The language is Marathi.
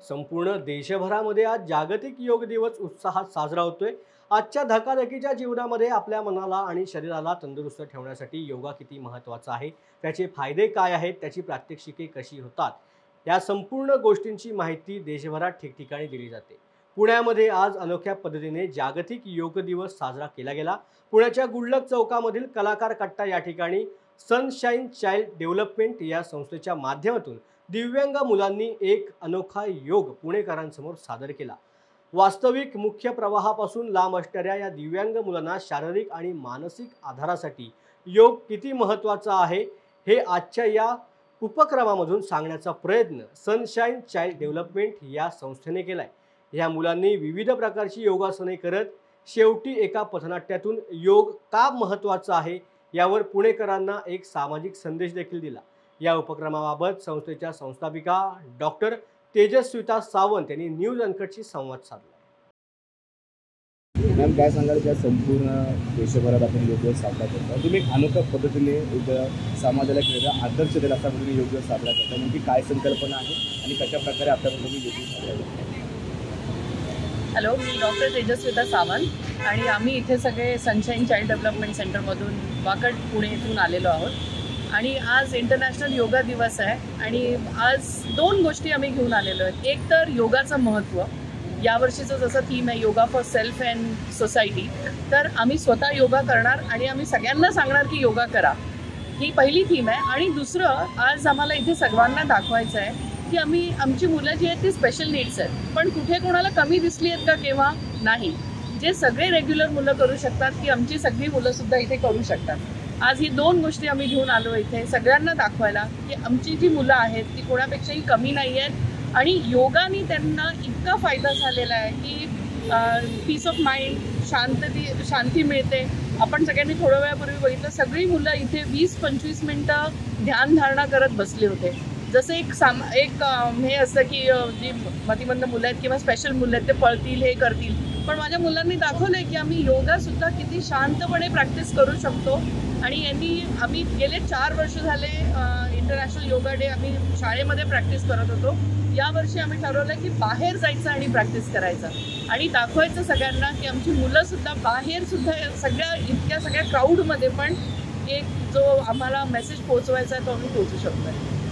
संपूर्ण देशभरामध्ये आज जागतिक योग दिवस उत्साहात साजरा होतोय। आजच्या धकाधकीच्या जीवनामध्ये आपल्या मनाला आणि शरीराला तंदुरुस्त ठेवण्यासाठी योगा किती महत्त्वाचा आहे, त्याचे फायदे काय आहेत, त्याची प्रात्यक्षिके कशी होतात, या संपूर्ण गोष्टींची माहिती देशभरात ठिकठिकाणी दिली जाते। पुण्यामध्ये आज अनोख्या पद्धतीने जागतिक योग दिवस साजरा केला गेला। पुण्याच्या गुल्लक चौकामधील कलाकार कट्टा या ठिकाणी सनशाईन चाइल्ड डेव्हलपमेंट या संस्थेच्या माध्यमातून दिव्यांग मुलांनी एक अनोखा योग पुणेकरांसमोर सादर केला। वास्तविक मुख्य प्रवाहापासून लांब असणाऱ्या या दिव्यांग मुलांना शारीरिक आणि मानसिक आधारासाठी योग किती महत्त्वाचा आहे हे आजच्या या उपक्रमामधून सांगण्याचा प्रयत्न सनशाईन चाइल्ड डेव्हलपमेंट या संस्थेने केलाय। या मुलांनी विविध प्रकारची योगासने करत शेवटी एका पथनाट्यातून योग का महत्त्वाचा आहे यावर पुणेकरांना एक सामाजिक संदेश देखील दिला। या उपक्रमाबाबत संस्थेच्या संस्थापिका डॉक्टर तेजस्विता सावंत यांनी न्यूज अनकटशी संवाद साधला। मॅम, काय सांगाल ज्या संपूर्ण देशभरात आपण योग दिवस साजरा करतो, तुम्ही एक अनोख्या पद्धतीने एक समाजाला एक आदर्श दिला अशा पद्धतीने योग दिवस साजरा करता, म्हणजे काय संकल्पना आहे आणि कशा प्रकारे आपल्याला तुम्ही योग दिवस साजरा करता? हॅलो, मी डॉक्टर तेजस्विता सावंत आणि आम्ही इथे सगळे सनशाईन चाइल्ड डेव्हलपमेंट सेंटरमधून वाकड पुणे इथून आलेलो आहोत आणि आज इंटरनॅशनल योगा दिवस आहे आणि आज दोन गोष्टी आम्ही घेऊन आलेलो आहेत। एक तर योगाचं महत्त्व, यावर्षीचं जसं थीम आहे yoga for self and society, तर आम्ही स्वतः योगा करणार आणि आम्ही सगळ्यांना सांगणार की योगा करा, ही पहिली थीम आहे। आणि दुसरं, आज आम्हाला इथे सर्वांना दाखवायचं आहे की आमची मुलं जी आहेत ती स्पेशल नीड्स आहेत, पण कुठे कोणाला कमी दिसली आहेत का केव्हा नाही। जे सगळे रेग्युलर मुलं करू शकतात ती आमची सगळी मुलंसुद्धा इथे करू शकतात। आज ही दोन गोष्टी आम्ही घेऊन आलो इथे सगळ्यांना दाखवायला की आमची जी मुलं आहेत ती कोणापेक्षाही कमी नाही आहेत आणि योगाने त्यांना इतका फायदा झालेला आहे की पीस ऑफ माइंड, शांती मिळते। आपण सगळ्यांनी थोड्या वेळापूर्वी बघितलं, सगळी मुलं इथे 20-25 मिनटं ध्यानधारणा करत बसले होते। जसं एक हे असतं की जी मतिमंद मुलं आहेत किंवा स्पेशल मुलं आहेत ते पळतील, हे करतील, पण माझ्या मुलांनी दाखवलं आहे की आम्ही योगासुद्धा किती शांतपणे प्रॅक्टिस करू शकतो। आणि आम्ही गेले 4 वर्ष झाले इंटरनॅशनल योगा डे आम्ही शाळेमध्ये प्रॅक्टिस करत होतो। यावर्षी आम्ही ठरवलं की बाहेर जायचं आणि प्रॅक्टिस करायचं आणि दाखवायचं सगळ्यांना की आमची मुलंसुद्धा बाहेरसुद्धा इतक्या सगळ्या क्राऊडमध्ये पण एक जो आम्हाला मेसेज पोहोचवायचा आहे तो आम्ही पोहोचू शकतो।